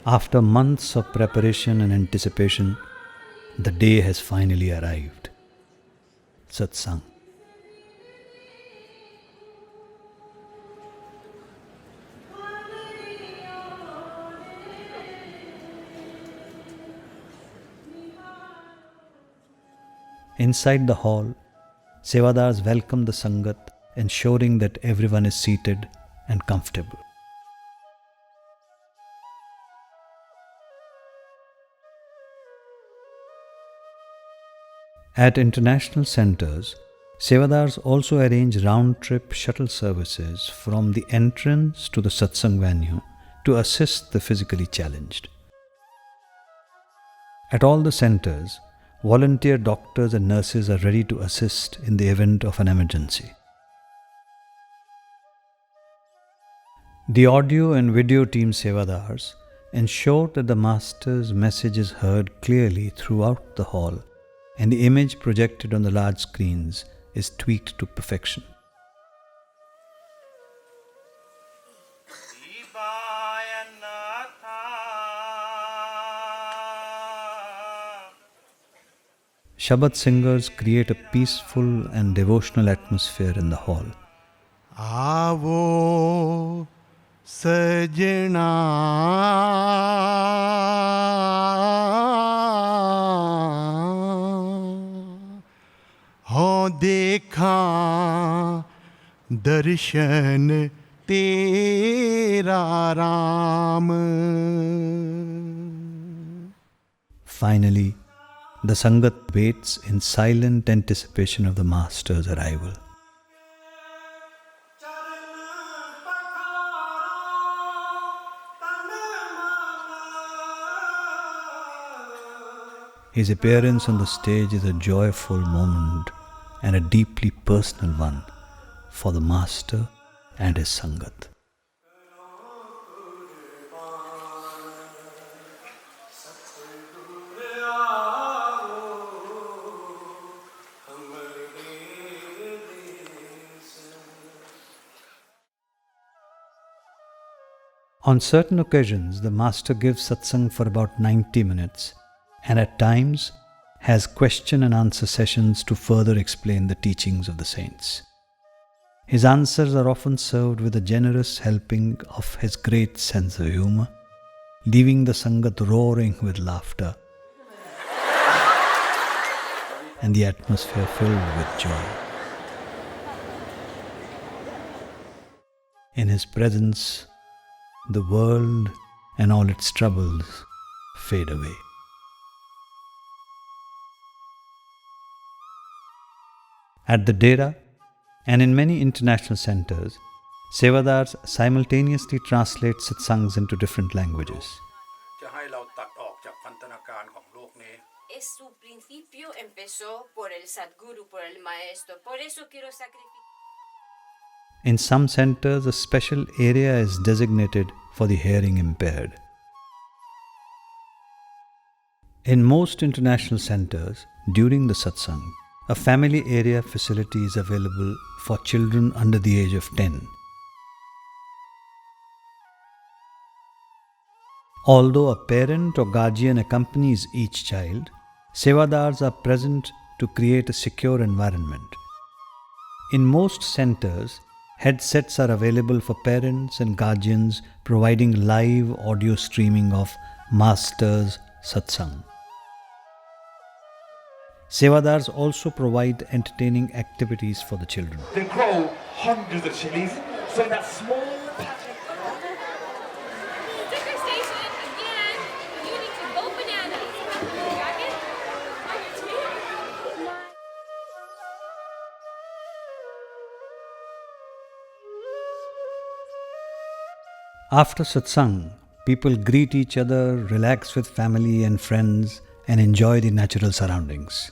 After months of preparation and anticipation, the day has finally arrived. Satsang. Inside the hall, Sevadars welcome the Sangat, ensuring that everyone is seated and comfortable. At international centers, Sevadars also arrange round-trip shuttle services from the entrance to the satsang venue to assist the physically challenged. At all the centers, volunteer doctors and nurses are ready to assist in the event of an emergency. The audio and video team Sevadars ensure that the Master's message is heard clearly throughout the hall, and the image projected on the large screens is tweaked to perfection. Shabad singers create a peaceful and devotional atmosphere in the hall. Aavo sajna ho dekha darshan tera Ram. Finally, the Sangat waits in silent anticipation of the Master's arrival. His appearance on the stage is a joyful moment and a deeply personal one for the Master and his Sangat. On certain occasions, the Master gives satsang for about 90 minutes and at times has question and answer sessions to further explain the teachings of the saints. His answers are often served with a generous helping of his great sense of humor, leaving the Sangat roaring with laughter and the atmosphere filled with joy. In his presence, the world and all its troubles fade away. At the Dera and in many international centers, Sevadars simultaneously translate satsangs into different languages. Su principio empezó por el Sadguru, por el Maestro. Por eso quiero sacrificar. In some centers, a special area is designated for the hearing impaired. In most international centers, during the satsang, a family area facility is available for children under the age of 10. Although a parent or guardian accompanies each child, Sevadars are present to create a secure environment. In most centers, headsets are available for parents and guardians, providing live audio streaming of Master's satsang. Sevadars also provide entertaining activities for the children. They grow hundreds of chilies, so that small patch. Sticker station again. You need to go bananas. Got it? After satsang, people greet each other, relax with family and friends, and enjoy the natural surroundings.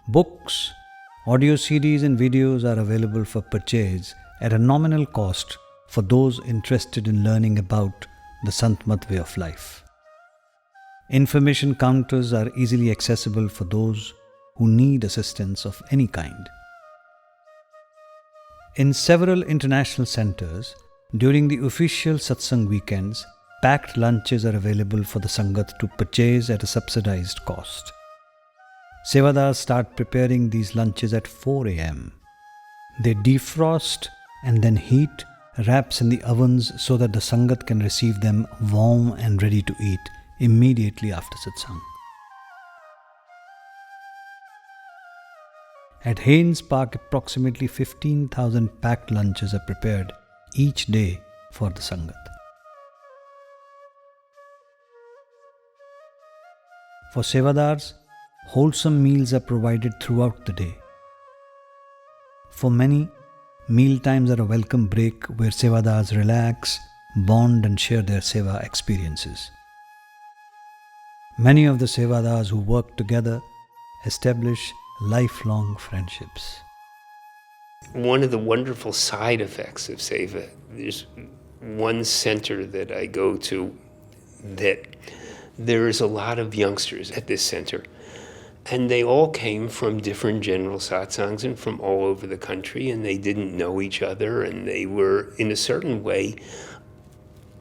Books, audio CDs and videos are available for purchase at a nominal cost for those interested in learning about the Sant Mat way of life. Information counters are easily accessible for those who need assistance of any kind. In several international centers, during the official satsang weekends, packed lunches are available for the Sangat to purchase at a subsidized cost. Sevadars start preparing these lunches at 4 a.m. They defrost and then heat wraps in the ovens so that the Sangat can receive them warm and ready to eat immediately after satsang. At Haynes Park, approximately 15,000 packed lunches are prepared each day for the Sangat. For Sevadars, wholesome meals are provided throughout the day. For many, meal times are a welcome break where Sevadars relax, bond and share their Seva experiences. Many of the Sevadars who work together establish lifelong friendships. One of the wonderful side effects of Seva, there's one center that I go to that there is a lot of youngsters at this center. And they all came from different general satsangs and from all over the country, and they didn't know each other, and they were, in a certain way,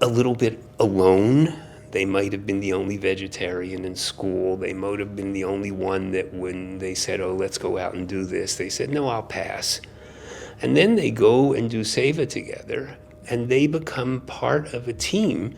a little bit alone. They might have been the only vegetarian in school. They might have been the only one that when they said, oh, let's go out and do this, they said, no, I'll pass. And then they go and do Seva together, and they become part of a team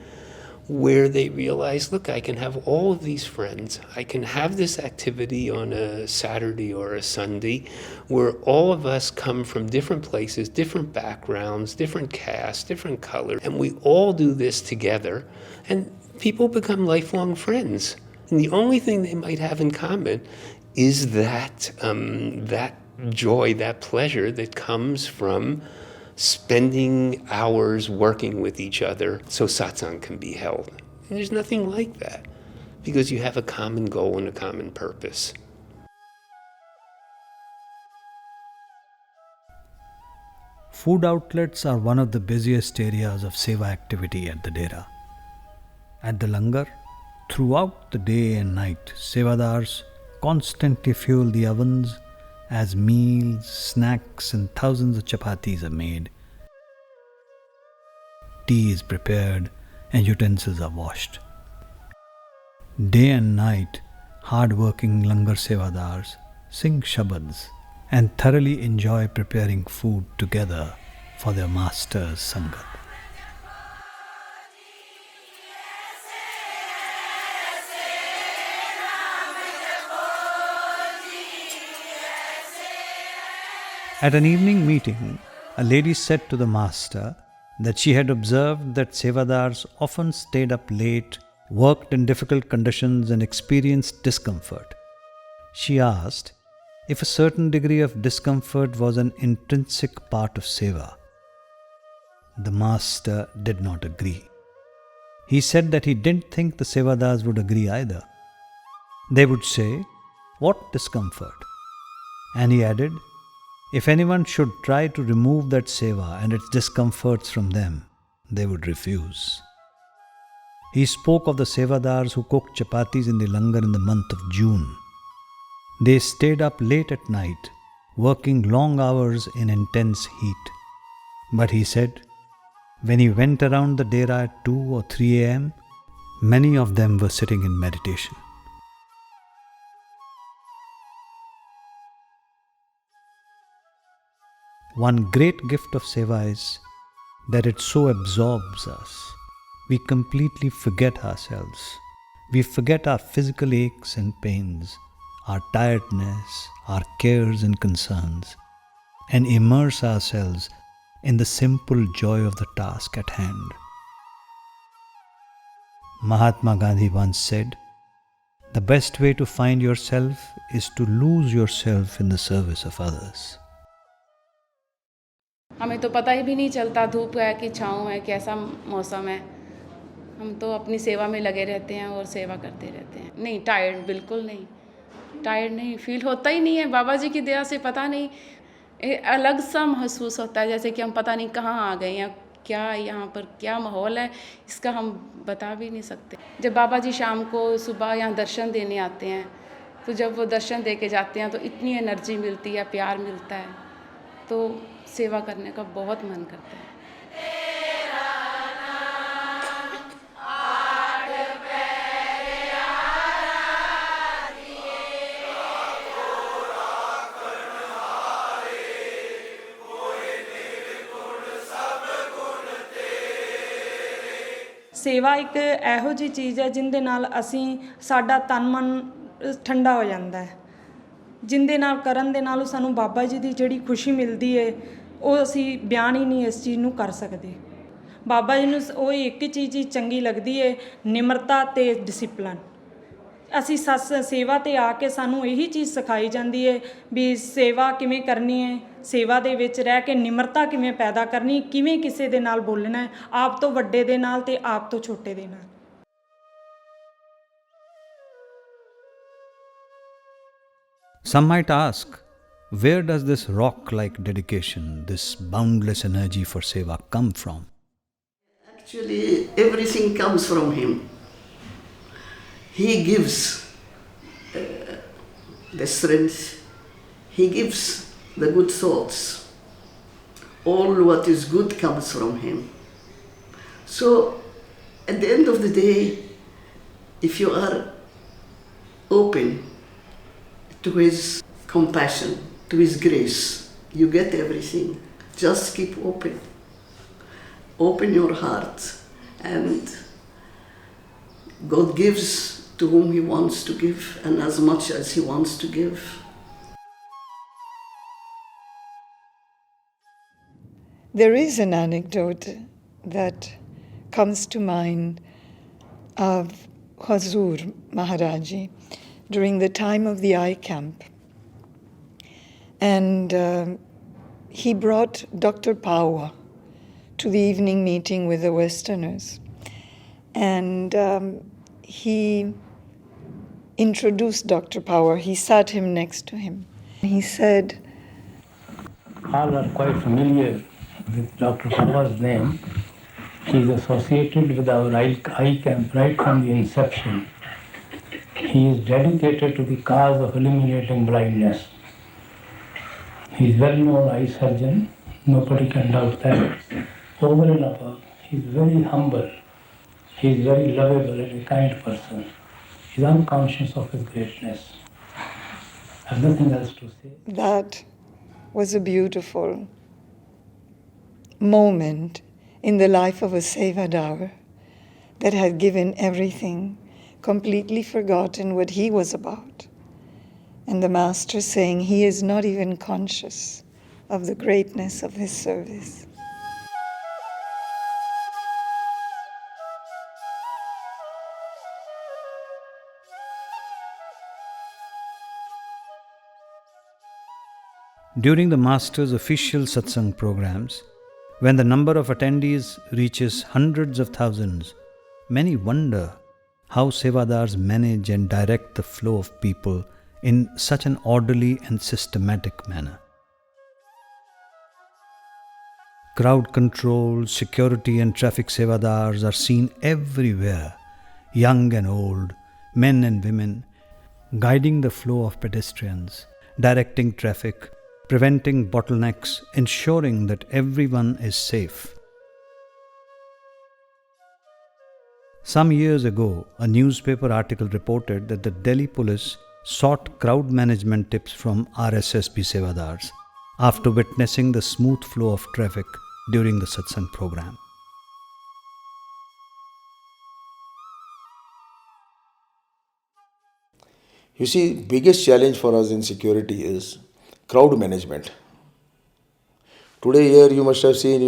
where they realize, look, I can have all of these friends. I can have this activity on a Saturday or a Sunday where all of us come from different places, different backgrounds, different castes, different colors, and we all do this together, and people become lifelong friends. And the only thing they might have in common is that joy, that pleasure that comes from spending hours working with each other so satsang can be held. And there's nothing like that because you have a common goal and a common purpose. Food outlets are one of the busiest areas of Seva activity at the Dera. At the langar, throughout the day and night, Sevadars constantly fuel the ovens as meals, snacks and thousands of chapatis are made. Tea is prepared and utensils are washed. Day and night, hard-working langar Sevadars sing shabads and thoroughly enjoy preparing food together for their master's Sangat. At an evening meeting, a lady said to the master that she had observed that Sevadars often stayed up late, worked in difficult conditions and experienced discomfort. She asked if a certain degree of discomfort was an intrinsic part of Seva. The master did not agree. He said that he didn't think the Sevadars would agree either. They would say, "What discomfort?" And he added, if anyone should try to remove that Seva and its discomforts from them, they would refuse. He spoke of the Sevadars who cooked chapatis in the langar in the month of June. They stayed up late at night, working long hours in intense heat. But he said, when he went around the Dera at 2 or 3 a.m., many of them were sitting in meditation. One great gift of Seva is that it so absorbs us. We completely forget ourselves. We forget our physical aches and pains, our tiredness, our cares and concerns, and immerse ourselves in the simple joy of the task at hand. Mahatma Gandhi once said, "The best way to find yourself is to lose yourself in the service of others." हमें तो पता ही भी नहीं चलता धूप है कि छाँव है, कैसा मौसम है। हम तो अपनी सेवा में लगे रहते हैं और सेवा करते रहते हैं। नहीं, टायर्ड बिल्कुल नहीं, टायर्ड नहीं फील होता ही नहीं है। बाबा जी की दया से पता नहीं अलग सा महसूस होता है, जैसे कि हम पता नहीं कहाँ आ गए हैं, क्या यहाँ पर क्या माहौल है, इसका हम बता भी नहीं सकते। जब बाबा जी शाम को सुबह यहाँ दर्शन देने आते हैं, तो जब वो दर्शन दे के जाते हैं तो इतनी एनर्जी मिलती है, प्यार मिलता है, तो सेवा करने का बहुत मन करता है। ਸੇਵਾ ਇੱਕ ਇਹੋ ਜਿਹੀ ਚੀਜ਼ ਹੈ ਜਿਹਦੇ ਨਾਲ ਅਸੀਂ ਸਾਡਾ ਤਨ ਮਨ ਠੰਡਾ ਹੋ ਜਾਂਦਾ ਹੈ, ਜਿਹਦੇ ਨਾਲ ਕਰਨ ਦੇ ਨਾਲ ਸਾਨੂੰ ਬਾਬਾ ਜੀ ਦੀ ਜਿਹੜੀ ਖੁਸ਼ੀ ਮਿਲਦੀ ਹੈ ਉਹ ਅਸੀਂ ਬਿਆਨ ਹੀ ਨਹੀਂ ਇਸ ਚੀਜ਼ ਨੂੰ ਕਰ ਸਕਦੇ। ਬਾਬਾ ਜੀ ਨੂੰ ਉਹ ਇੱਕ ਚੀਜ਼ ਹੀ ਚੰਗੀ ਲੱਗਦੀ ਹੈ, ਨਿਮਰਤਾ ਅਤੇ ਡਿਸਿਪਲਨ। ਅਸੀਂ ਸੇਵਾ 'ਤੇ ਆ ਕੇ ਸਾਨੂੰ ਇਹੀ ਚੀਜ਼ ਸਿਖਾਈ ਜਾਂਦੀ ਹੈ ਵੀ ਸੇਵਾ ਕਿਵੇਂ ਕਰਨੀ ਹੈ, ਸੇਵਾ ਦੇ ਵਿੱਚ ਰਹਿ ਕੇ ਨਿਮਰਤਾ ਕਿਵੇਂ ਪੈਦਾ ਕਰਨੀ, ਕਿਵੇਂ ਕਿਸੇ ਦੇ ਨਾਲ ਬੋਲਣਾ ਹੈ, ਆਪ ਤੋਂ ਵੱਡੇ ਦੇ ਨਾਲ ਅਤੇ ਆਪ ਤੋਂ ਛੋਟੇ ਦੇ ਨਾਲ। Some might ask, where does this rock-like dedication, this boundless energy for seva come from? Actually, everything comes from him. He gives the strength, he gives the good thoughts. All what is good comes from him. So, at the end of the day, if you are open to his compassion, to his grace, you get everything. Just keep open. Open your heart, and God gives to whom he wants to give and as much as he wants to give. There is an anecdote that comes to mind of Hazur Maharaj Ji during the time of the eye camp. And he brought Dr. Power to the evening meeting with the Westerners. And he introduced Dr. Power. He sat him next to him. He said, all are quite familiar with Dr. Power's name. He is associated with our eye camp right from the inception. He is dedicated to the cause of eliminating blindness. He is well-known eye surgeon. Nobody can doubt that. Over and above, he is very humble. He is very lovable and a kind person. He is unconscious of his greatness. I have nothing else to say. That was a beautiful moment in the life of a Sevadar that had given everything, completely forgotten what he was about. And the Master saying he is not even conscious of the greatness of his service. During the Master's official satsang programs, when the number of attendees reaches hundreds of thousands, many wonder how Sevadars manage and direct the flow of people in such an orderly and systematic manner. Crowd control, security and traffic Sevadars are seen everywhere, young and old, men and women, guiding the flow of pedestrians, directing traffic, preventing bottlenecks, ensuring that everyone is safe. Some years ago, a newspaper article reported that the Delhi police sought crowd management tips from RSSB Sevadars after witnessing the smooth flow of traffic during the satsang program. You see, biggest challenge for us in security is crowd management. Today here you must have seen,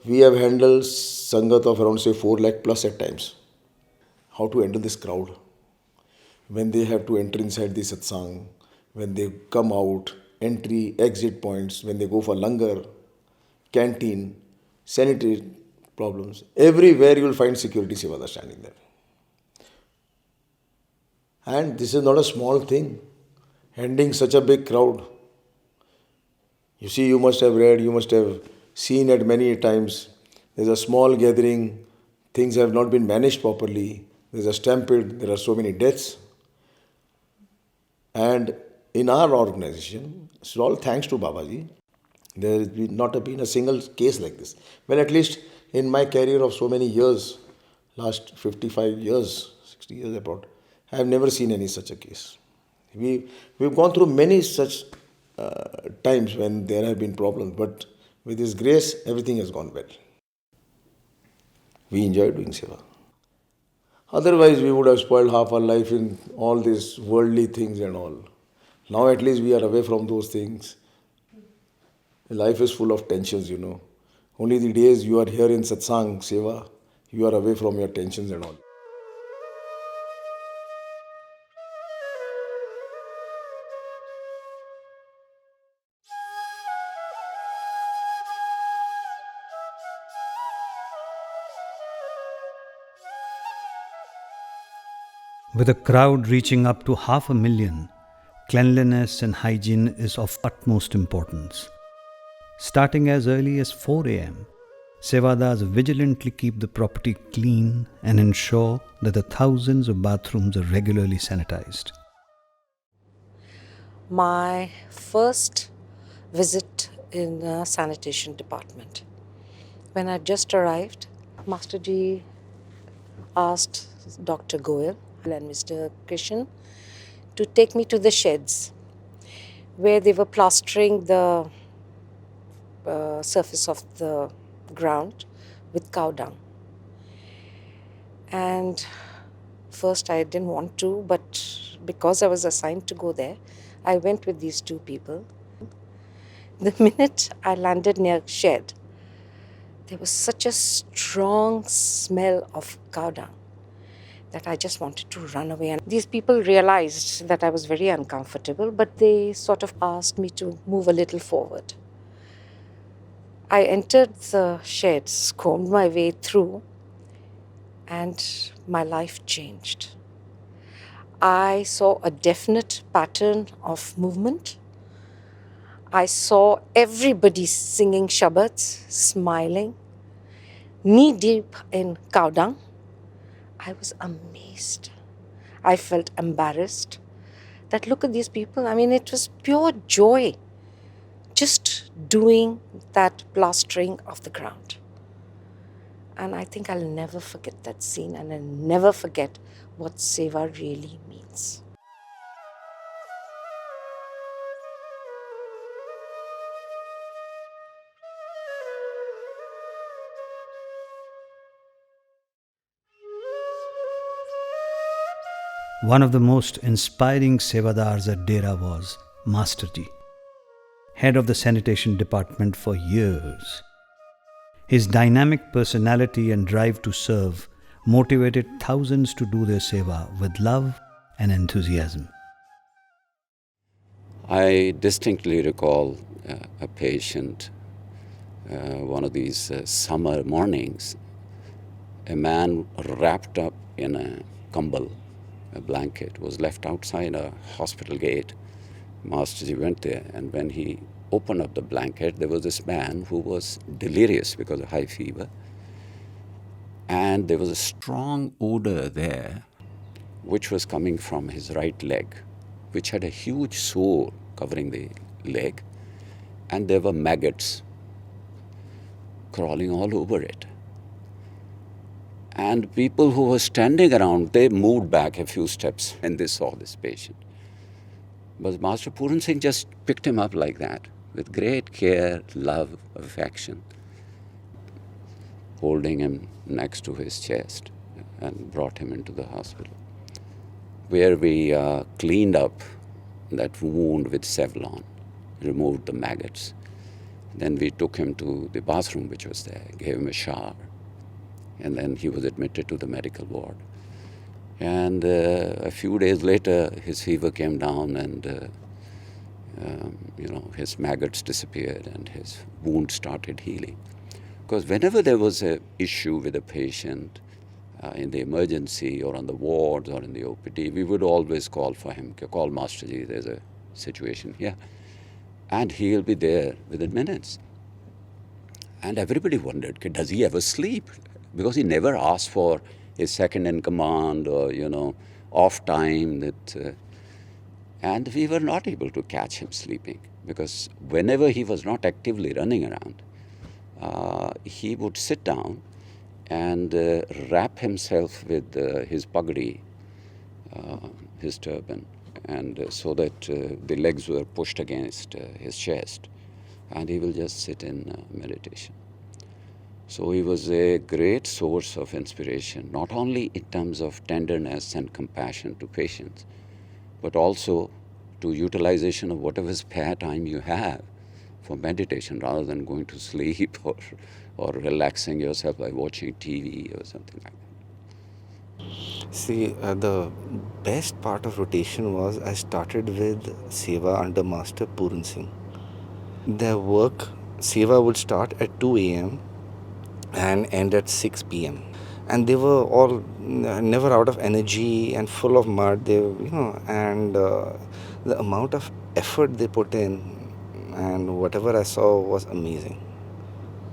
we have handled Sangat of around 4 lakh plus at times. How to handle this crowd? When they have to enter inside the satsang, when they come out, entry, exit points, when they go for langar, canteen, sanitary problems. Everywhere you will find security sevadar standing there. And this is not a small thing, handling such a big crowd. You see, you must have read, you must have seen it many times. There's a small gathering, things have not been managed properly, there's a stampede, there are so many deaths. And in our organization, it's all thanks to Babaji, There has not been a single case like this. Well, at least in my career of so many years, last 55 years, 60 years about, I have never seen any such a case. We've gone through many such times when there have been problems, but with His grace, everything has gone well. We enjoy doing Seva. Otherwise, we would have spoiled half our life in all these worldly things and all. Now at least we are away from those things. Life is full of tensions, Only the days you are here in satsang, seva, you are away from your tensions and all. With a crowd reaching up to 500,000, cleanliness and hygiene is of utmost importance. Starting as early as 4 a.m., Sevadas vigilantly keep the property clean and ensure that the thousands of bathrooms are regularly sanitized. My first visit in the sanitation department. When I just arrived, Master Ji asked Dr. Goyal and Mr. Krishan to take me to the sheds where they were plastering the surface of the ground with cow dung. And first I didn't want to, but because I was assigned to go there, I went with these two people. The minute I landed near shed, there was such a strong smell of cow dung that I just wanted to run away. And these people realized that I was very uncomfortable, but they sort of asked me to move a little forward. I entered the sheds, combed my way through, and my life changed. I saw a definite pattern of movement. I saw everybody singing Shabads, smiling, knee-deep in cow dung. I was amazed. I felt embarrassed that look at these people. I mean, it was pure joy just doing that plastering of the ground. And I think I'll never forget that scene, and I'll never forget what Seva really means. One of the most inspiring Sevadars at Dera was Master Ji, head of the sanitation department for years. His dynamic personality and drive to serve motivated thousands to do their seva with love and enthusiasm. I distinctly recall a patient, one of these summer mornings, a man wrapped up in a kambal, a blanket, was left outside a hospital gate. Masterji went there, and when he opened up the blanket, there was this man who was delirious because of high fever. And there was a strong odor there, which was coming from his right leg, which had a huge sore covering the leg. And there were maggots crawling all over it. And people who were standing around, they moved back a few steps when they saw this patient. But Master Puran Singh just picked him up like that, with great care, love, affection, holding him next to his chest and brought him into the hospital, where we cleaned up that wound with Sevlon, removed the maggots. Then we took him to the bathroom which was there, gave him a shower, and then he was admitted to the medical ward. And a few days later, his fever came down, and his maggots disappeared and his wound started healing. Because whenever there was an issue with a patient in the emergency or on the wards or in the OPD, we would always call for him, call Master Ji, there's a situation here. And he'll be there within minutes. And everybody wondered, does he ever sleep? Because he never asked for his second in command or, off time. And we were not able to catch him sleeping. because whenever he was not actively running around, he would sit down and wrap himself with his pagadi, his turban, and so that the legs were pushed against his chest, and he will just sit in meditation. So he was a great source of inspiration, not only in terms of tenderness and compassion to patients, but also to utilization of whatever spare time you have for meditation rather than going to sleep or relaxing yourself by watching TV or something like that. See, the best part of rotation was I started with Seva under Master Puran Singh. Their work, Seva would start at 2 a.m. and end at 6 p.m. And they were all never out of energy and full of mud. They, and the amount of effort they put in and whatever I saw was amazing.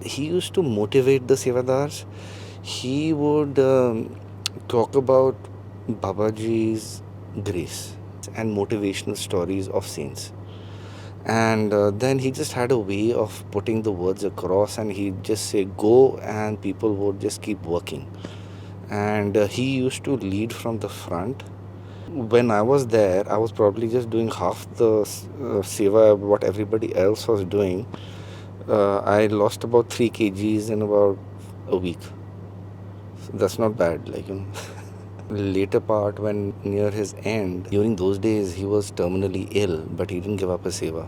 He used to motivate the Sevadars. He would talk about Babaji's grace and motivational stories of saints. And then he just had a way of putting the words across, and he'd just say, go, and people would just keep working. And he used to lead from the front. When I was there, I was probably just doing half the seva what everybody else was doing. I lost about 3 kgs in about a week. So that's not bad, Later part, when near his end, during those days he was terminally ill, but he didn't give up his seva.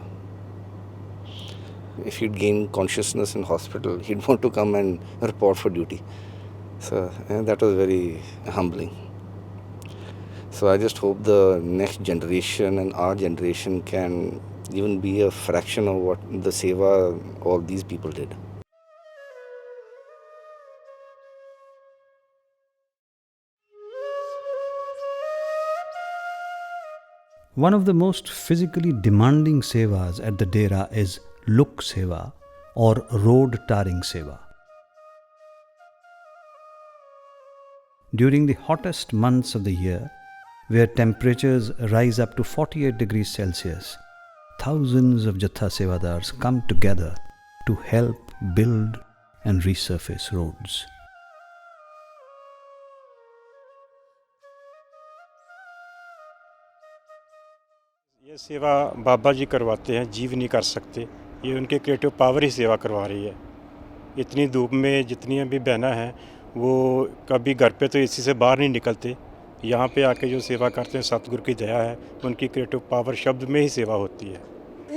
If he'd gain consciousness in hospital, he'd want to come and report for duty. So that was very humbling. So I just hope the next generation and our generation can even be a fraction of what the seva all these people did. One of the most physically demanding sevas at the Dera is Luk Seva or road tarring seva. During the hottest months of the year, where temperatures rise up to 48 degrees Celsius, thousands of Jatha Sevadars come together to help build and resurface roads. ये सेवा बाबा जी करवाते हैं, जीव नहीं कर सकते, ये उनके क्रिएटिव पावर ही सेवा करवा रही है। इतनी धूप में जितनी भी बहना है वो कभी घर पे तो एसी से बाहर नहीं निकलते, यहाँ पे आके जो सेवा करते हैं सतगुरु की दया है, उनकी क्रिएटिव पावर शब्द में ही सेवा होती है।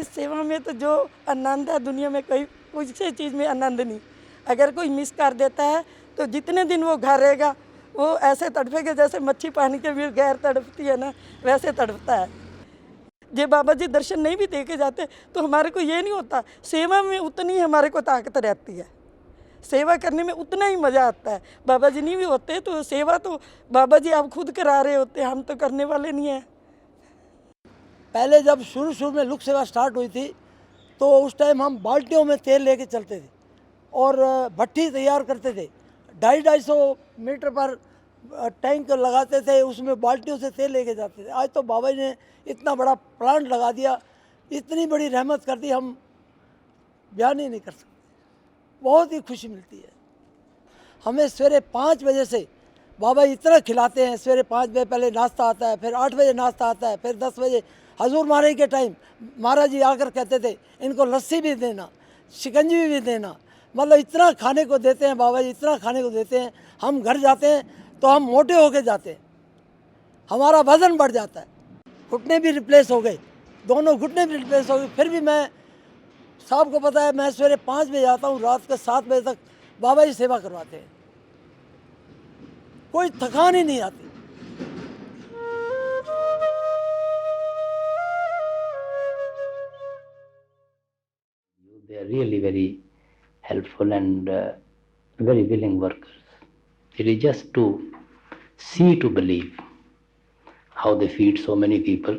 इस सेवा में तो जो आनंद है दुनिया में कोई किसी चीज़ में आनंद नहीं। अगर कोई मिस कर देता है तो जितने दिन वो घर रहेगा वो ऐसे तड़पेगा जैसे मच्छी पानी के भी गैर तड़पती है ना, वैसे तड़पता है। जे बाबा जी दर्शन नहीं भी देके जाते तो हमारे को ये नहीं होता, सेवा में उतनी हमारे को ताकत रहती है, सेवा करने में उतना ही मज़ा आता है। बाबा जी नहीं भी होते तो सेवा तो बाबा जी आप खुद करा रहे होते, हम तो करने वाले नहीं हैं। पहले जब शुरू में लुक सेवा स्टार्ट हुई थी तो उस टाइम हम बाल्टियों में तेल लेके चलते थे और भट्टी तैयार करते थे। 250-250 मीटर पर टैंक लगाते थे, उसमें बाल्टियों से तेल लेके जाते थे। आज तो बाबा जी ने इतना बड़ा प्लांट लगा दिया, इतनी बड़ी रहमत कर दी, हम बयान ही नहीं कर सकते। बहुत ही खुशी मिलती है हमें। सवेरे 5 बजे से बाबा इतना खिलाते हैं। सवेरे 5 बजे पहले नाश्ता आता है, फिर 8 बजे नाश्ता आता है, फिर 10 बजे हजूर महाराज के टाइम महाराज जी आकर कहते थे इनको लस्सी भी देना, शिकंजी भी देना। मतलब इतना खाने को देते हैं बाबा जी, इतना खाने को देते हैं। हम घर जाते हैं तो हम मोटे होके जाते हैं, हमारा वज़न बढ़ जाता है। घुटने भी रिप्लेस हो गए, दोनों घुटने भी रिप्लेस हो गए। फिर भी मैं, साहब को पता है, मैं सवेरे 5 बजे आता हूँ, रात के 7 बजे तक बाबा जी सेवा करवाते हैं, कोई थकान ही नहीं आती। They are really very helpful and very willing workers. It is just to see to believe how they feed so many people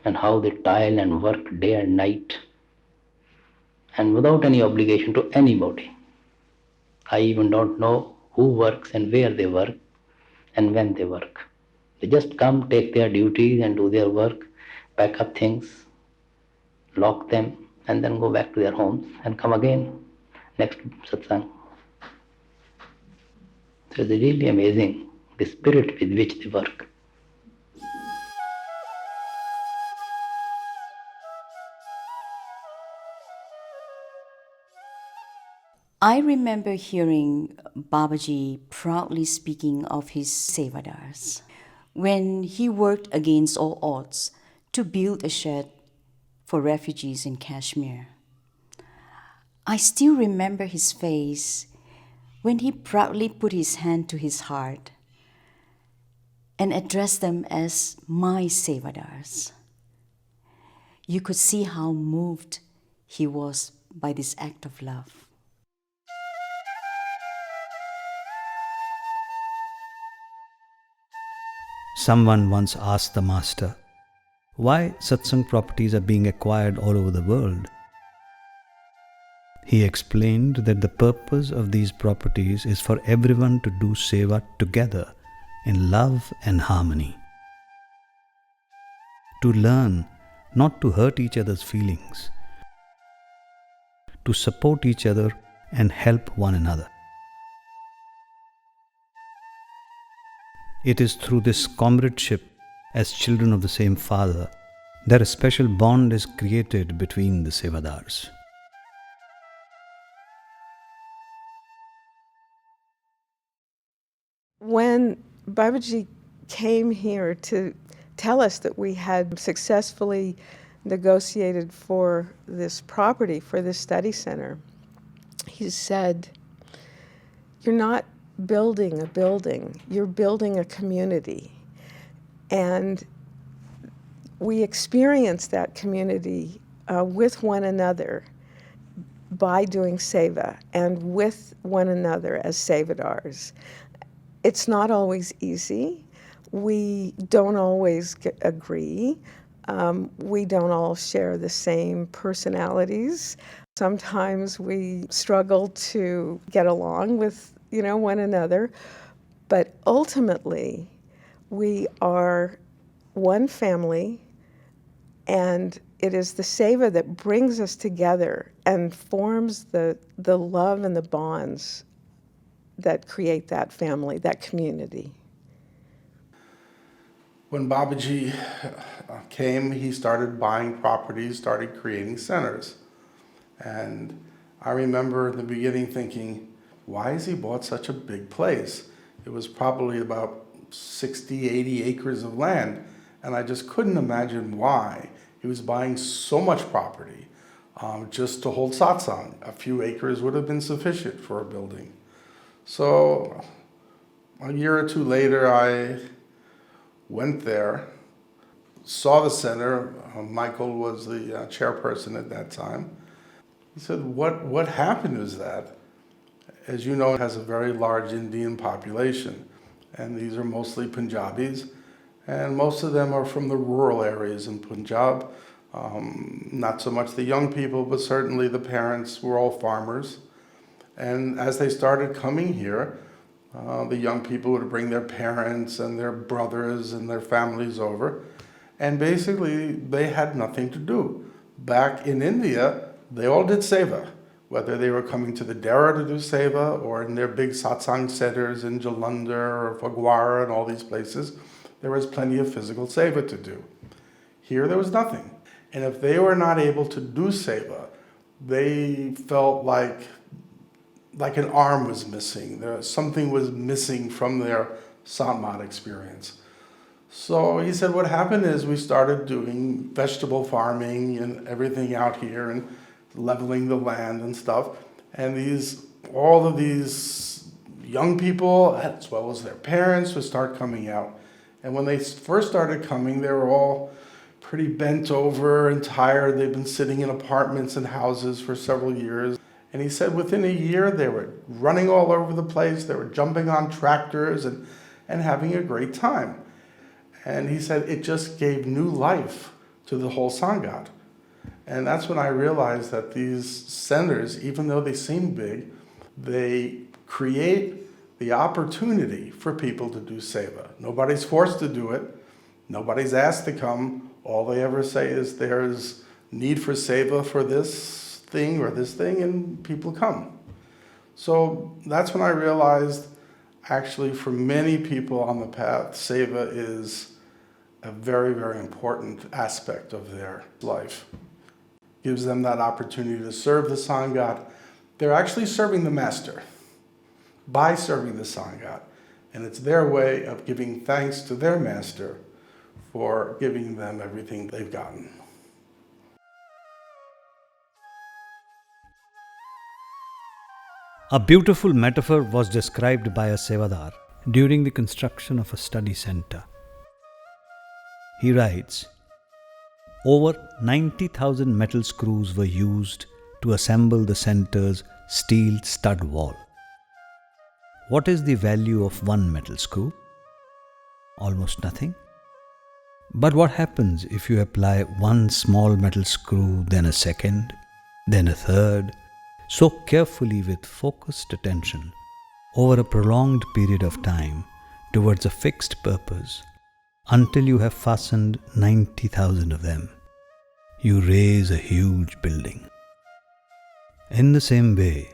and how they toil and work day and night and without any obligation to anybody. I even don't know who works and where they work and when they work. They just come, take their duties and do their work, pack up things lock them, and then go back to their homes and come again next satsang. So it's really amazing the spirit with which they work. I remember hearing Babaji proudly speaking of his sevadars when he worked against all odds to build a shed for refugees in Kashmir. I still remember his face when he proudly put his hand to his heart and addressed them as my sevadars. You could see how moved he was by this act of love. Someone once asked the master why satsang properties are being acquired all over the world. He explained that the purpose of these properties is for everyone to do seva together in love and harmony. To learn not to hurt each other's feelings, to support each other and help one another. It is through this comradeship as children of the same Father that a special bond is created between the sevadars. When Babaji came here to tell us that we had successfully negotiated for this property, for this study center, he said, "You're not building a building, you're building a community." And we experience that community with one another by doing seva and with one another as sevadars. It's not always easy. We don't always agree. We don't all share the same personalities. Sometimes we struggle to get along with one another, but ultimately we are one family, and it is the seva that brings us together and forms the love and the bonds that create that family, that community. When Babaji came, he started buying properties, started creating centers. And I remember in the beginning thinking, why has he bought such a big place? It was probably about 60, 80 acres of land, and I just couldn't imagine why he was buying so much property just to hold satsang. A few acres would have been sufficient for a building. So a year or two later, I went there, saw the center. Michael was the chairperson at that time. He said, what happened is that, as you know, it has a very large Indian population, and these are mostly Punjabis, and most of them are from the rural areas in Punjab. Not so much the young people, but certainly the parents were all farmers. And as they started coming here, the young people would bring their parents and their brothers and their families over, and basically they had nothing to do. Back in India, they all did seva. Whether they were coming to the Dera to do seva or in their big satsang centers in Jalandhar or Phagwara and all these places, there was plenty of physical seva to do. Here there was nothing. And if they were not able to do seva, they felt like an arm was missing. Something was missing from their Sant Mat experience. So he said what happened is we started doing vegetable farming and everything out here and leveling the land and stuff. And all of these young people, as well as their parents, would start coming out. And when they first started coming, they were all pretty bent over and tired. They'd been sitting in apartments and houses for several years. And he said within a year, they were running all over the place. They were jumping on tractors and having a great time. And he said it just gave new life to the whole Sangat. And that's when I realized that these centers, even though they seem big, they create the opportunity for people to do seva. Nobody's forced to do it. Nobody's asked to come. All they ever say is there's need for seva for this thing or this thing, and people come. So that's when I realized, actually, for many people on the path, seva is a very, very important aspect of their life. Gives them that opportunity to serve the Sangat. They're actually serving the Master by serving the Sangat. And it's their way of giving thanks to their Master for giving them everything they've gotten. A beautiful metaphor was described by a Sevadar during the construction of a study center. He writes, over 90,000 metal screws were used to assemble the center's steel stud wall. What is the value of one metal screw? Almost nothing. But what happens if you apply one small metal screw, then a second, then a third, so carefully with focused attention over a prolonged period of time towards a fixed purpose until you have fastened 90,000 of them? You raise a huge building. In the same way,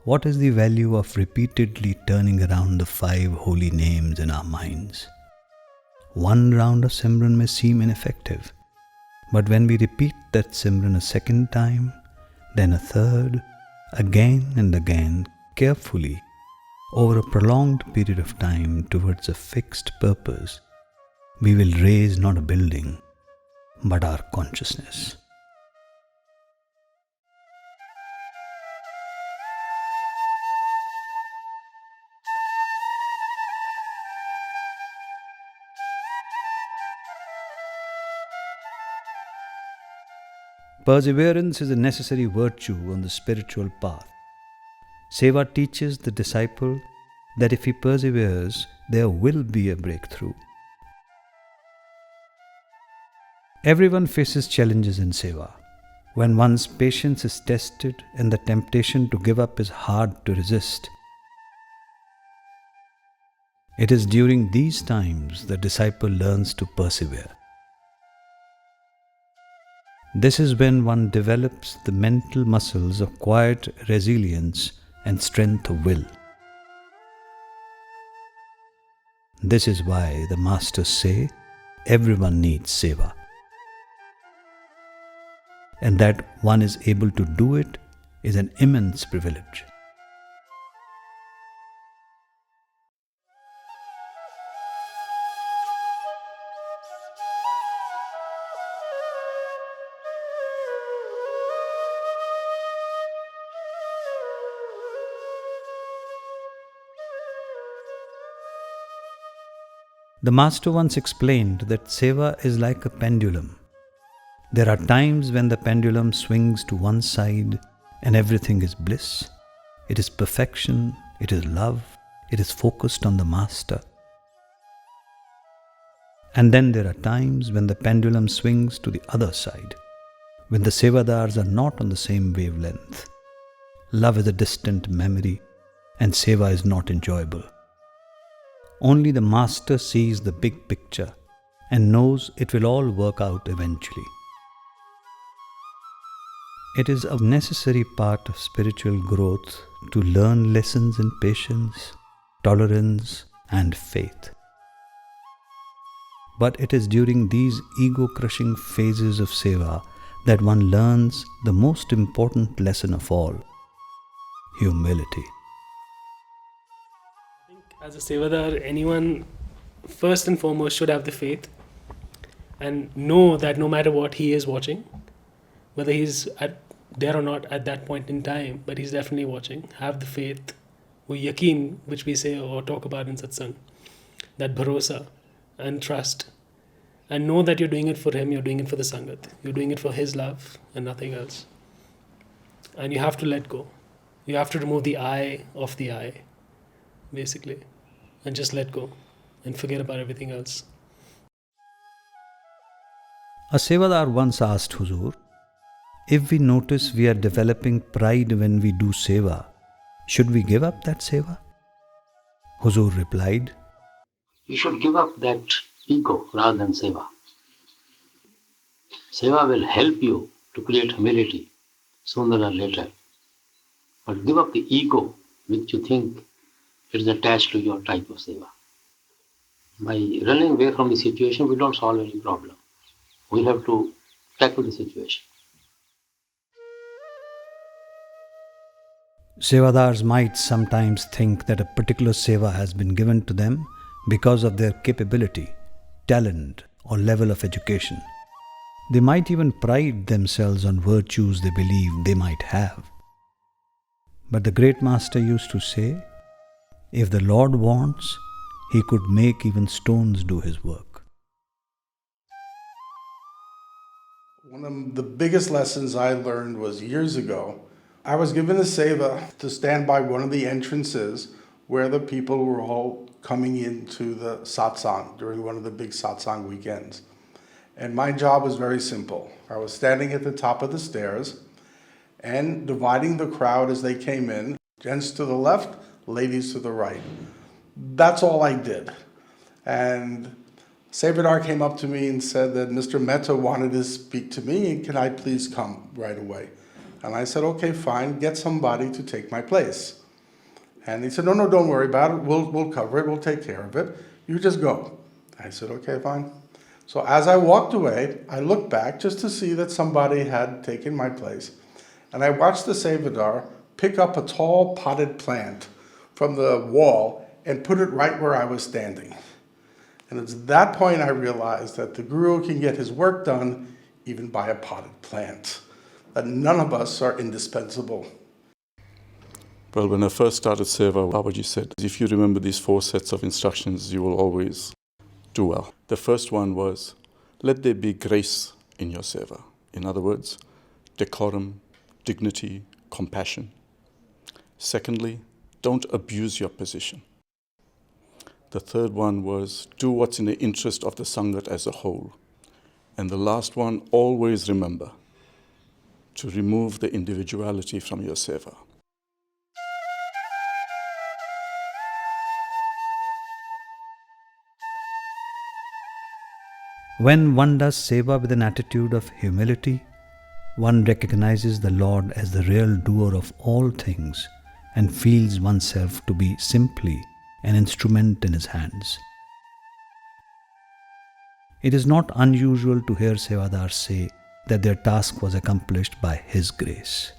what is the value of repeatedly turning around the 5 holy names in our minds? One round of Simran may seem ineffective, but when we repeat that Simran a second time, then a third, again and again, carefully, over a prolonged period of time towards a fixed purpose, we will raise not a building, but our consciousness. Perseverance is a necessary virtue on the spiritual path. Seva teaches the disciple that if he perseveres, there will be a breakthrough. Everyone faces challenges in Seva. When one's patience is tested and the temptation to give up is hard to resist, it is during these times the disciple learns to persevere. This is when one develops the mental muscles of quiet resilience and strength of will. This is why the masters say everyone needs Seva, and that one is able to do it is an immense privilege. The master once explained that Seva is like a pendulum. There are times when the pendulum swings to one side and everything is bliss. It is perfection, it is love, it is focused on the master. And then there are times when the pendulum swings to the other side, when the Sevadars are not on the same wavelength. Love is a distant memory and Seva is not enjoyable. Only the master sees the big picture and knows it will all work out eventually. It is a necessary part of spiritual growth to learn lessons in patience, tolerance, and faith. But it is during these ego-crushing phases of Seva that one learns the most important lesson of all: humility. As a Sevadar, anyone first and foremost should have the faith and know that no matter what, he is watching, whether he's there or not at that point in time, but he's definitely watching. Have the faith, wo yaqeen, which we say or talk about in satsang, that bharosa and trust, and know that you're doing it for him, you're doing it for the sangat, you're doing it for his love and nothing else. And you have to let go. You have to remove the I of the I, basically, and just let go and forget about everything else. A Sevadar once asked Hazur, if we notice we are developing pride when we do Seva, should we give up that Seva? Hazur replied, You should give up that ego rather than Seva. Seva will help you to create humility sooner or later. But give up the ego which you think is attached to your type of seva. By running away from the situation, we don't solve any problem. We have to tackle the situation. Sevadars might sometimes think that a particular seva has been given to them because of their capability, talent, or level of education. They might even pride themselves on virtues they believe they might have. But the great master used to say, if the Lord wants, he could make even stones do his work. One of the biggest lessons I learned was years ago. I was given a seva to stand by one of the entrances where the people were all coming into the satsang during one of the big satsang weekends. And my job was very simple. I was standing at the top of the stairs and dividing the crowd as they came in, gents to the left, ladies to the right. That's all I did. And Sevadar came up to me and said that Mr. Mehta wanted to speak to me, and can I please come right away? And I said, okay, fine, get somebody to take my place. And he said, no, don't worry about it. We'll cover it. We'll take care of it. You just go. I said, okay, fine. So as I walked away, I looked back just to see that somebody had taken my place. And I watched the Sevadar pick up a tall potted plant from the wall and put it right where I was standing. And it's at that point I realized that the Guru can get his work done even by a potted plant, that none of us are indispensable. Well, when I first started Seva, Babaji said, if you remember these 4 sets of instructions, you will always do well. The first one was, let there be grace in your Seva. In other words, decorum, dignity, compassion. Secondly, don't abuse your position. The third one was, do what's in the interest of the Sangat as a whole. And the last one, always remember to remove the individuality from your Seva. When one does seva with an attitude of humility, one recognizes the Lord as the real doer of all things and feels oneself to be simply an instrument in his hands. It is not unusual to hear Sevadars say that their task was accomplished by his grace.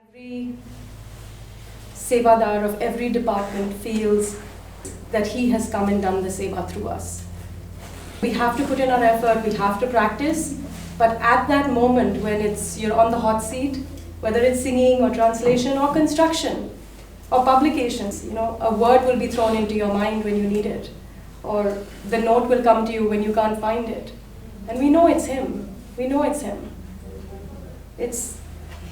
Every Sevadar of every department feels that he has come and done the seva through us. We have to put in our effort, we have to practice, but at that moment when you're on the hot seat, whether it's singing or translation or construction or publications, a word will be thrown into your mind when you need it, or the note will come to you when you can't find it. And we know it's him. We know it's him.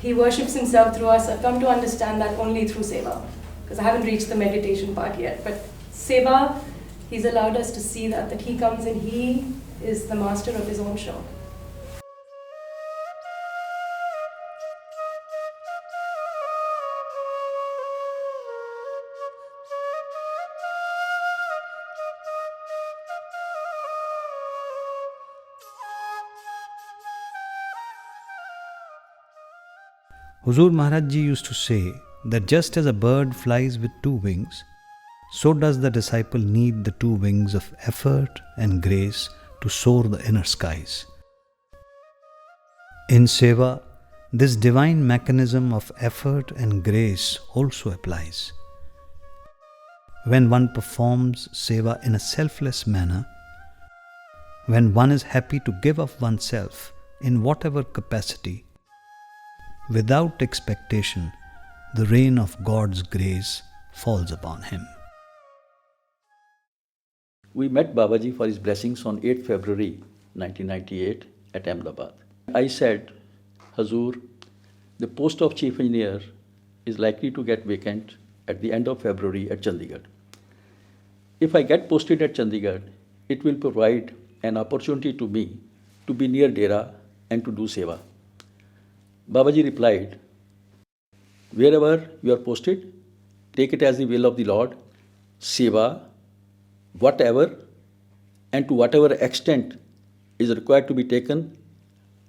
He worships himself through us. I've come to understand that only through seva, because I haven't reached the meditation part yet. But seva, he's allowed us to see that he comes and he is the master of his own show. Hazur Maharaj Ji used to say that just as a bird flies with 2 wings, so does the disciple need the 2 wings of effort and grace to soar the inner skies. In seva, this divine mechanism of effort and grace also applies. When one performs seva in a selfless manner, when one is happy to give of oneself in whatever capacity, without expectation, the rain of God's grace falls upon him. We met Babaji for his blessings on 8th February 1998 at Ahmedabad. I said, Hazur, the post of Chief Engineer is likely to get vacant at the end of February at Chandigarh. If I get posted at Chandigarh, it will provide an opportunity to me to be near Dera and to do seva. Babaji replied, wherever you are posted, take it as the will of the Lord, seva, whatever and to whatever extent is required to be taken,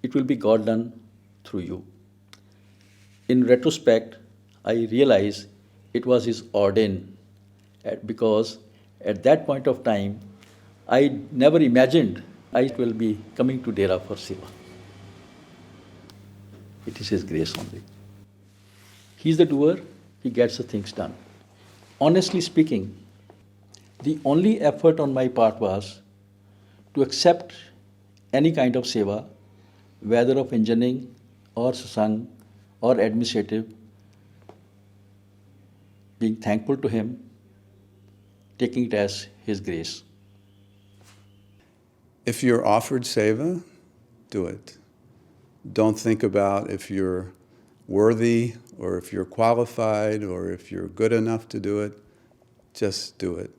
it will be God done through you. In retrospect, I realize it was His ordain, because at that point of time, I never imagined I will be coming to Dera for Seva. It is His grace only. He's the doer, He gets the things done. Honestly speaking, the only effort on my part was to accept any kind of seva, whether of engineering or satsang or administrative, being thankful to Him, taking it as His grace. If you're offered seva, do it. Don't think about if you're worthy or if you're qualified or if you're good enough to do it. Just do it.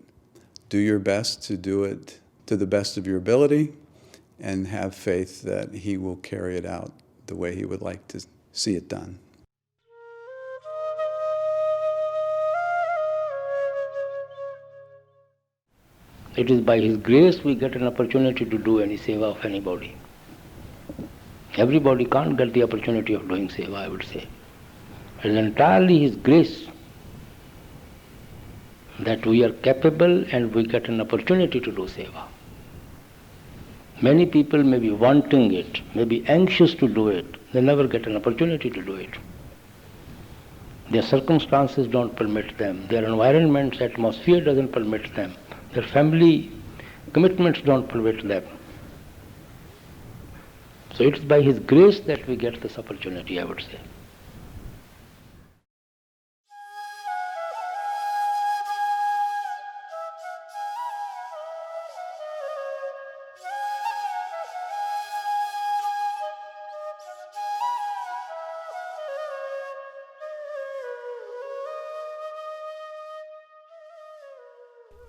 Do your best to do it to the best of your ability and have faith that He will carry it out the way He would like to see it done. It is by His grace we get an opportunity to do any seva of anybody. Everybody can't get the opportunity of doing seva, I would say. It is entirely His grace that we are capable and we get an opportunity to do seva. Many people may be wanting it, may be anxious to do it, they never get an opportunity to do it. Their circumstances don't permit them, their environment's atmosphere doesn't permit them, their family commitments don't permit them. So it's by His grace that we get this opportunity, I would say.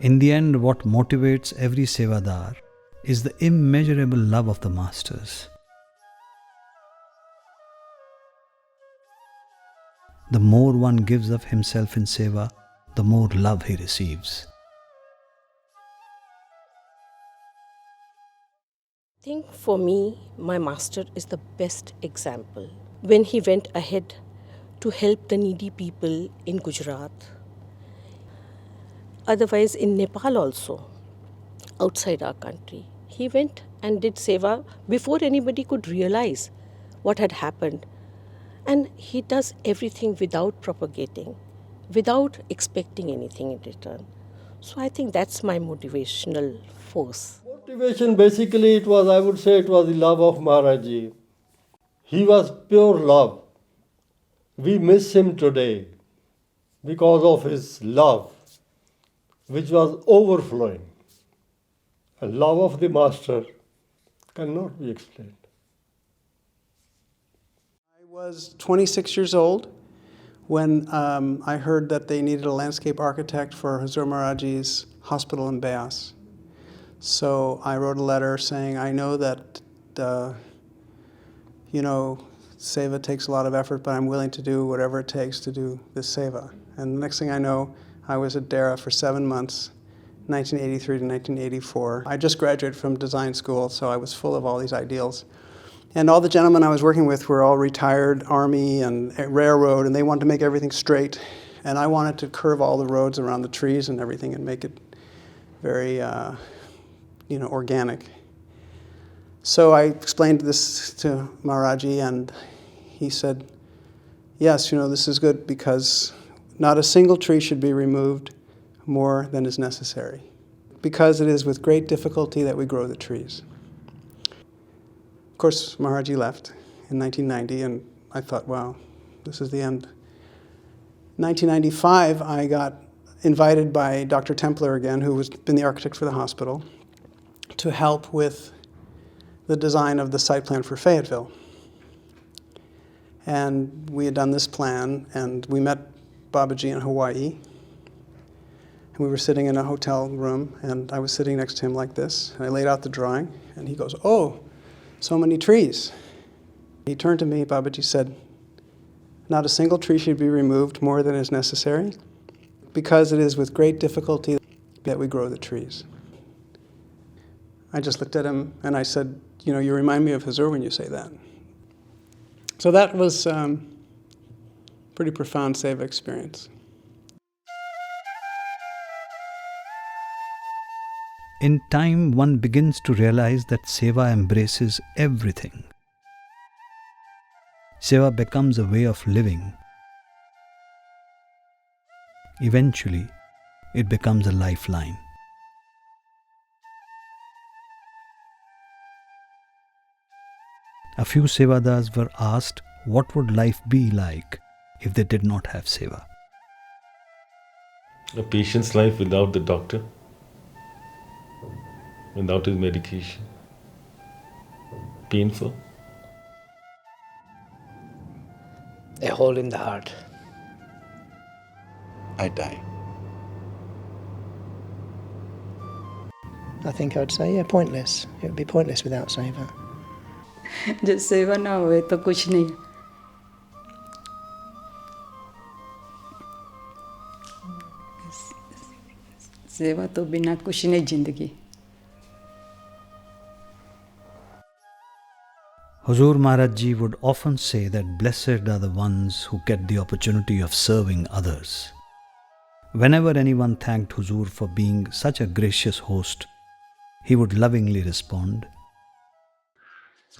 In the end, what motivates every sevadar is the immeasurable love of the masters. The more one gives of himself in seva, the more love he receives. I think for me, my master is the best example. When he went ahead to help the needy people in Gujarat, otherwise in Nepal also, outside our country, he went and did seva before anybody could realize what had happened. And he does everything without propagating, without expecting anything in return. So I think that's my motivational force. Motivation, basically, it was, I would say, it was the love of Maharaj Ji. He was pure love. We miss him today because of his love, which was overflowing. And love of the master cannot be explained. I was 26 years old when I heard that they needed a landscape architect for Hazur Maharaj Ji's hospital in Beas. So I wrote a letter saying, I know that, seva takes a lot of effort, but I'm willing to do whatever it takes to do this seva. And the next thing I know, I was at Dera for 7 months, 1983 to 1984. I just graduated from design school, so I was full of all these ideals. And all the gentlemen I was working with were all retired Army and railroad, and they wanted to make everything straight. And I wanted to curve all the roads around the trees and everything and make it very, organic. So I explained this to Maharaji, and he said, yes, this is good because not a single tree should be removed more than is necessary, because it is with great difficulty that we grow the trees. Of course, Maharaji left in 1990, and I thought, wow, this is the end. In 1995, I got invited by Dr. Templer again, who has been the architect for the hospital, to help with the design of the site plan for Fayetteville. And we had done this plan, and we met Babaji in Hawaii. And we were sitting in a hotel room, and I was sitting next to him like this, and I laid out the drawing, and he goes, oh, so many trees. He turned to me, Babaji said, not a single tree should be removed more than is necessary, because it is with great difficulty that we grow the trees. I just looked at him and I said, you know, you remind me of Hazur when you say that. So that was pretty profound Seva experience. In time, one begins to realize that Seva embraces everything. Seva becomes a way of living. Eventually, it becomes a lifeline. A few Sevadars were asked what would life be like if they did not have Seva. A patient's life without the doctor, without his medication. Painful. A hole in the heart. I die. I think I would say, yeah, pointless. It would be pointless without Seva. जब सेवा ना होए तो कुछ नहीं. सेवा तो बिना कुछ नहीं जिंदगी. Hazur Maharaj Ji would often say that blessed are the ones who get the opportunity of serving others. Whenever anyone thanked Hazur for being such a gracious host, he would lovingly respond,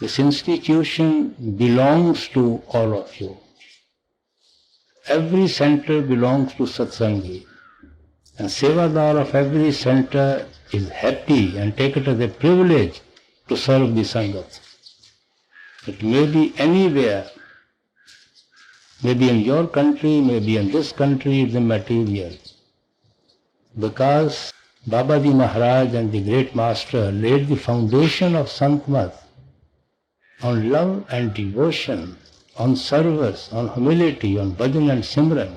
"This institution belongs to all of you. Every center belongs to Satsangi. And Sevadar of every center is happy and take it as a privilege to serve the Sangat. It may be anywhere, maybe in your country, maybe in this country, it's immaterial. Because Babaji Maharaj and the great master laid the foundation of Sant Mat on love and devotion, on service, on humility, on bhajan and simran.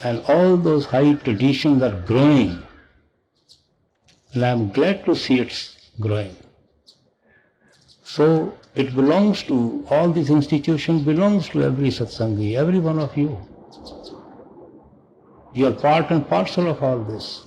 And all those high traditions are growing. And I am glad to see it's growing. So it belongs to, all these institutions belongs to every Satsangi, every one of you. You are part and parcel of all this.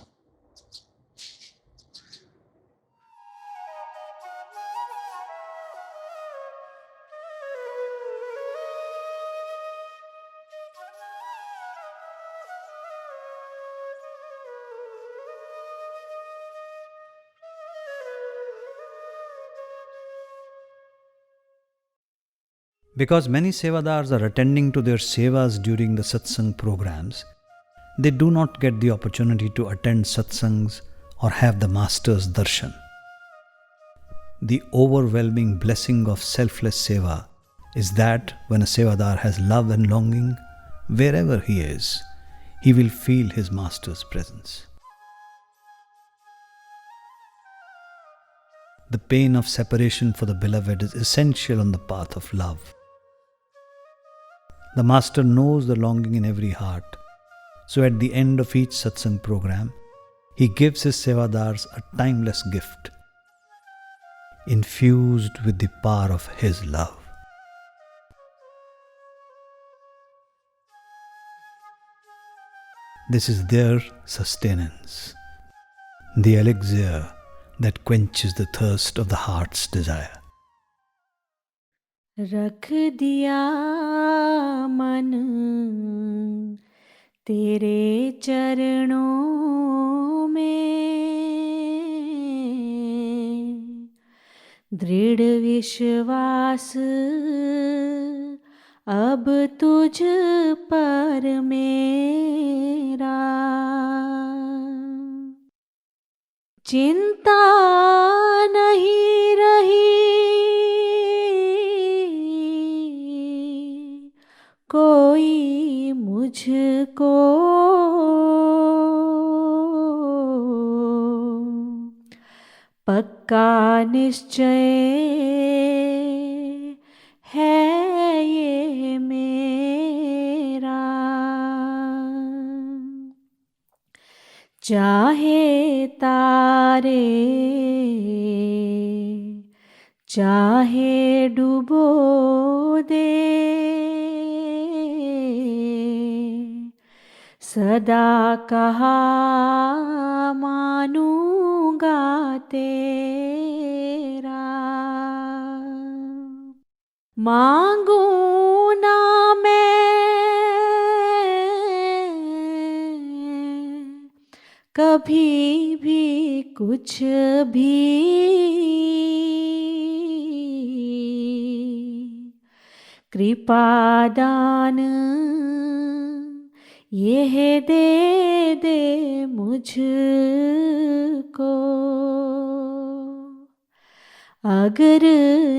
Because many Sevadars are attending to their Sevas during the satsang programs, they do not get the opportunity to attend satsangs or have the Master's darshan. The overwhelming blessing of selfless Seva is that when a Sevadar has love and longing, wherever he is, he will feel his Master's presence. The pain of separation for the beloved is essential on the path of love. The Master knows the longing in every heart, so at the end of each satsang program, he gives his Sevadars a timeless gift, infused with the power of his love. This is their sustenance, the elixir that quenches the thirst of the heart's desire. रख दिया मन तेरे चरणों में, दृढ़ विश्वास अब तुझ पर मेरा, चिंता नहीं रही कोई मुझको, पक्का निश्चय है ये मेरा, चाहे तारे चाहे डुबो दे, सदा कहा मानूंगा तेरा मांगू ना मैं कभी भी कुछ भी कृपा दान यह दे मुझको अगर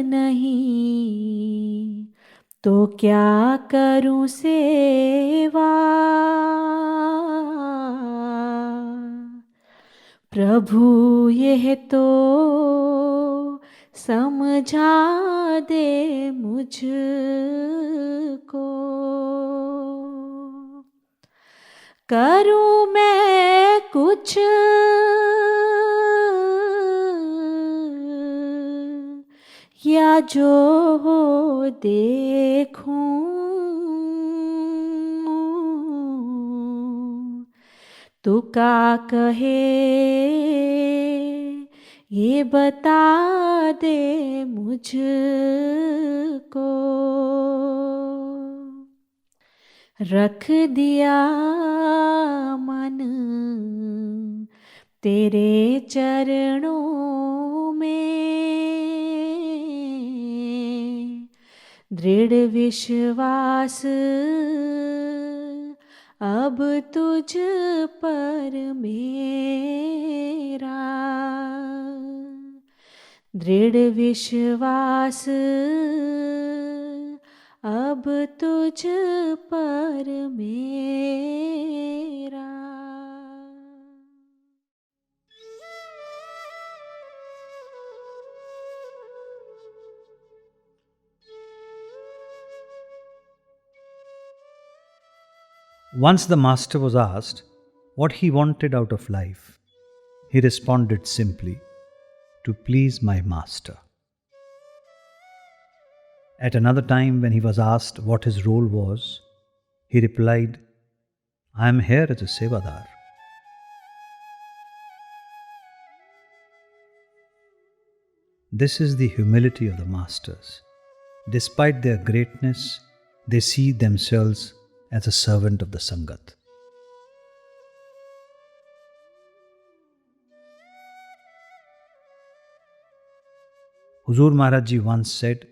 नहीं तो क्या करूं सेवा प्रभु यह तो समझा दे मुझको करूं मैं कुछ या जो हो देखूं तू का कहे ये बता दे मुझको रख दिया मन तेरे चरणों में दृढ़ विश्वास अब तुझ पर मेरा दृढ़ विश्वास अब तुझ पर मेरा Once the master was asked what he wanted out of life. He responded simply, "To please my master." At another time, when he was asked what his role was, he replied, "I am here as a sevadar." This is the humility of the masters. Despite their greatness, they see themselves as a servant of the Sangat. Hazur Maharaj Ji once said,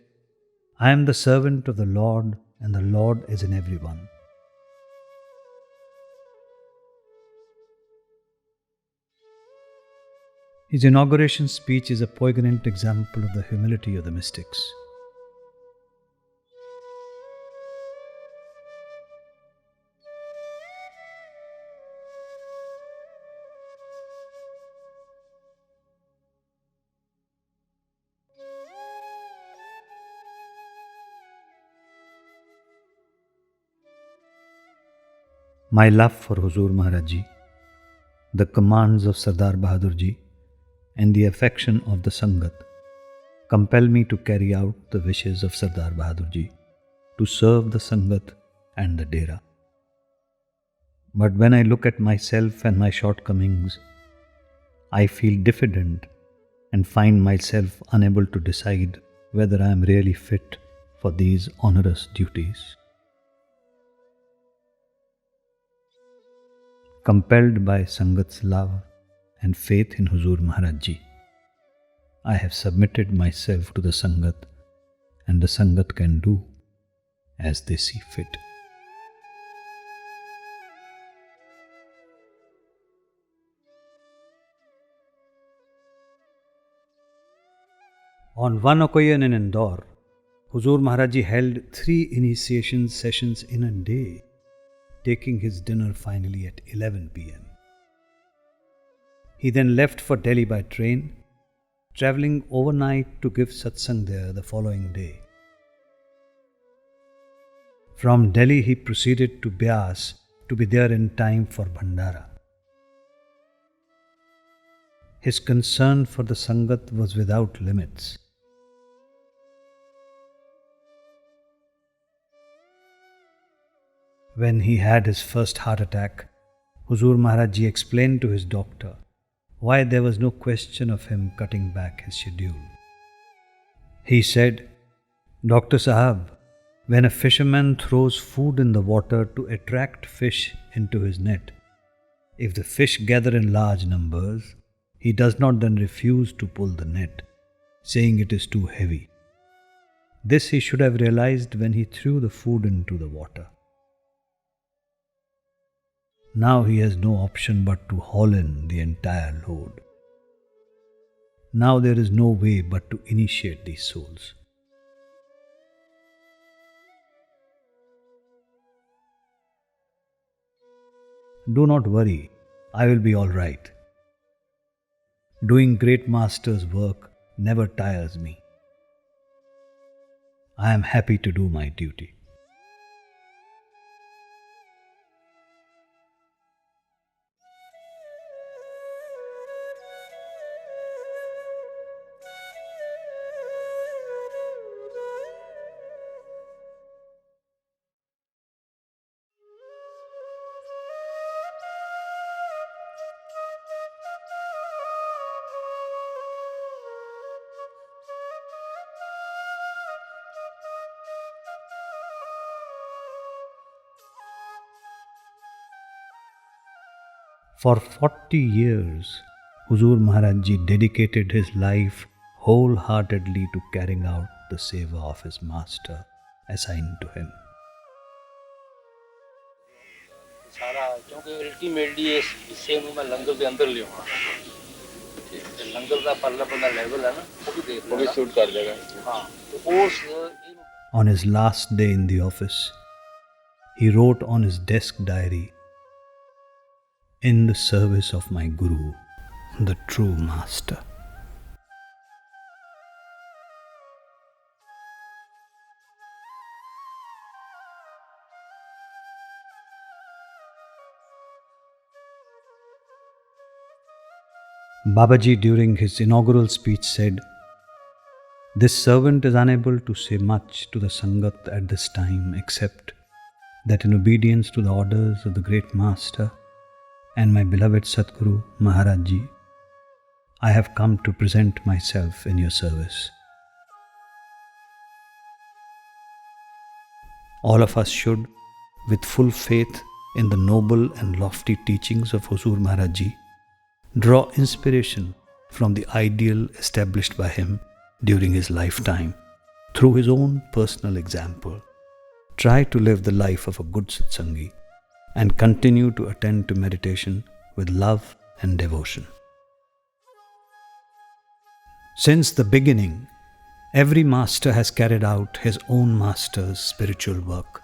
"I am the servant of the Lord, and the Lord is in everyone." His inauguration speech is a poignant example of the humility of the mystics. My love for Hazur Maharaj Ji, the commands of Sardar Bahadur Ji, and the affection of the Sangat compel me to carry out the wishes of Sardar Bahadur Ji, to serve the Sangat and the Dera. But when I look at myself and my shortcomings, I feel diffident and find myself unable to decide whether I am really fit for these onerous duties. Compelled by Sangat's love and faith in Hazur Maharaj Ji, I have submitted myself to the Sangat, and the Sangat can do as they see fit. On one occasion in Indore, Hazur Maharaj Ji held 3 initiation sessions in a day, taking his dinner finally at 11 p.m. He then left for Delhi by train, travelling overnight to give satsang there the following day. From Delhi he proceeded to Beas to be there in time for Bhandara. His concern for the Sangat was without limits. When he had his first heart attack, Hazur Maharaj Ji explained to his doctor why there was no question of him cutting back his schedule. He said, "Dr. Sahab, when a fisherman throws food in the water to attract fish into his net, if the fish gather in large numbers, he does not then refuse to pull the net, saying it is too heavy. This he should have realized when he threw the food into the water. Now he has no option but to haul in the entire load. Now there is no way but to initiate these souls. Do not worry, I will be all right. Doing great master's work never tires me. I am happy to do my duty." For 40 years, Hazur Maharaj Ji dedicated his life wholeheartedly to carrying out the seva of his master assigned to him. ਸਾਰਾ ਕਿਉਂਕਿ ultimately ਇਸ ਹਿੱਸੇ ਨੂੰ ਮੈਂ ਲੰਗਰ ਦੇ ਅੰਦਰ ਲਿਆਉਣਾ ਤੇ ਲੰਗਰ ਦਾ ਪਰਲਾ ਬੰਦਾ ਲੈਵਲ ਹੈ ਨਾ ਉਹ ਵੀ ਦੇਖ ਲੈਣਾ ਉਹ ਵੀ ਸ਼ੂਟ ਕਰ ਦੇਗਾ ਹਾਂ ਉਸ On his last day in the office, he wrote on his desk diary, "In the service of my Guru, the true Master." Babaji during his inaugural speech said, "This servant is unable to say much to the Sangat at this time except that in obedience to the orders of the great Master and my beloved Sadguru Maharaj Ji, I have come to present myself in your service." All of us should, with full faith in the noble and lofty teachings of Hazur Maharaj Ji, draw inspiration from the ideal established by him during his lifetime through his own personal example. Try to live the life of a good satsangi and continue to attend to meditation with love and devotion. Since the beginning, every master has carried out his own master's spiritual work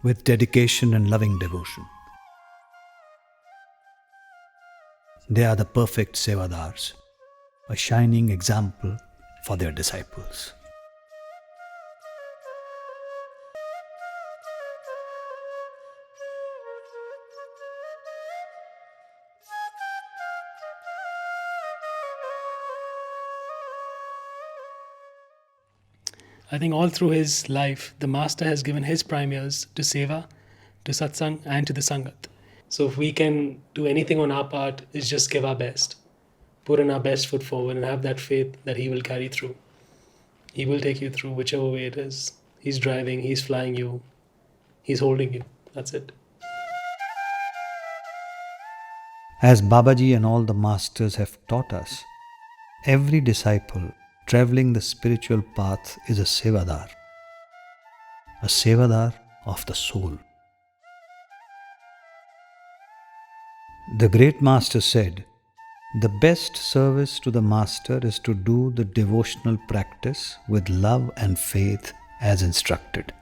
with dedication and loving devotion. They are the perfect sevadars, a shining example for their disciples. I think all through his life, the Master has given his prime years to Seva, to Satsang, and to the Sangat. So if we can do anything on our part, is just give our best. Put in our best foot forward and have that faith that he will carry through. He will take you through whichever way it is. He's driving, he's flying you, he's holding you. That's it. As Babaji and all the masters have taught us, every disciple traveling the spiritual path is a sevadar of the soul. The great Master said, "The best service to the Master is to do the devotional practice with love and faith as instructed.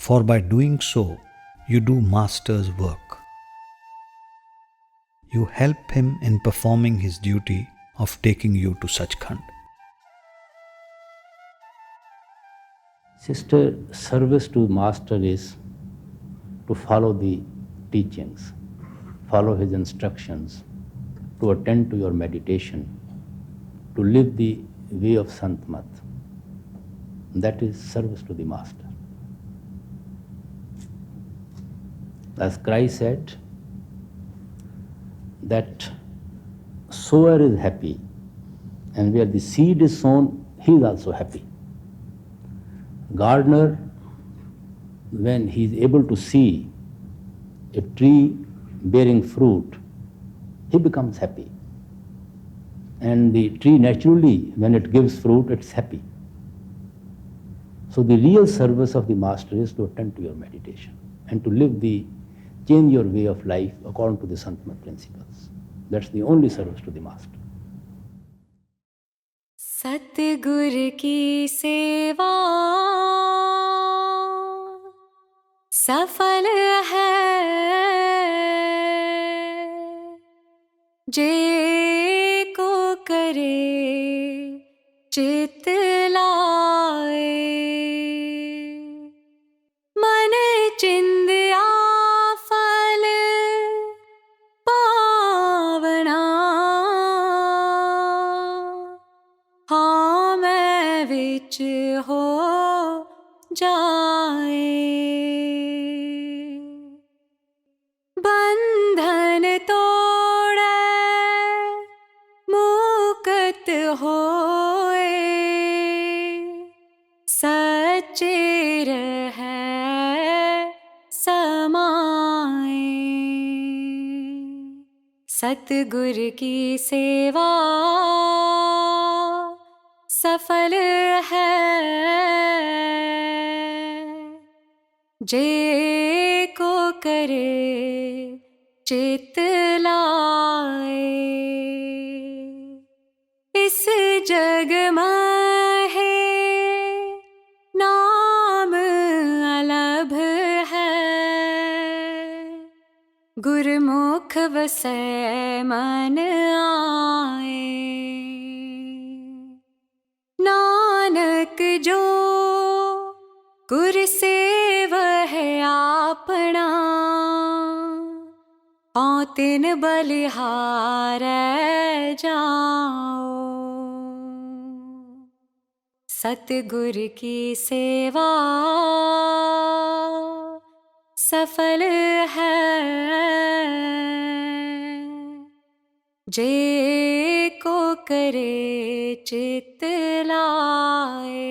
For by doing so, you do Master's work. You help him in performing his duty of taking you to Sachkhand." Sister, service to Master is to follow the teachings, follow his instructions, to attend to your meditation, to live the way of Sant Mat. That is service to the Master. As Christ said, that sower is happy, and where the seed is sown, he is also happy. Gardener, when he is able to see a tree bearing fruit, he becomes happy. And the tree naturally, when it gives fruit, it's happy. So the real service of the master is to attend to your meditation and to change your way of life according to the Sant Mat principles. That's the only service to the master. सतगुर की सेवा सफल है जे को करे चित लाए मन चिंदिया फल पावना हाँ मैं विच हो जाए बंधन तोड़े मुक्त होए सच्चे रहे समाए सतगुर की सेवा सफल है जे को करे चित लाए इस जग में है नाम अलभ है गुरमुख वसै मन आए नानक जो गुर सेव है आपना औ तिन बलिहार जाओ सतगुर की सेवा सफल है जे को करे चित लाए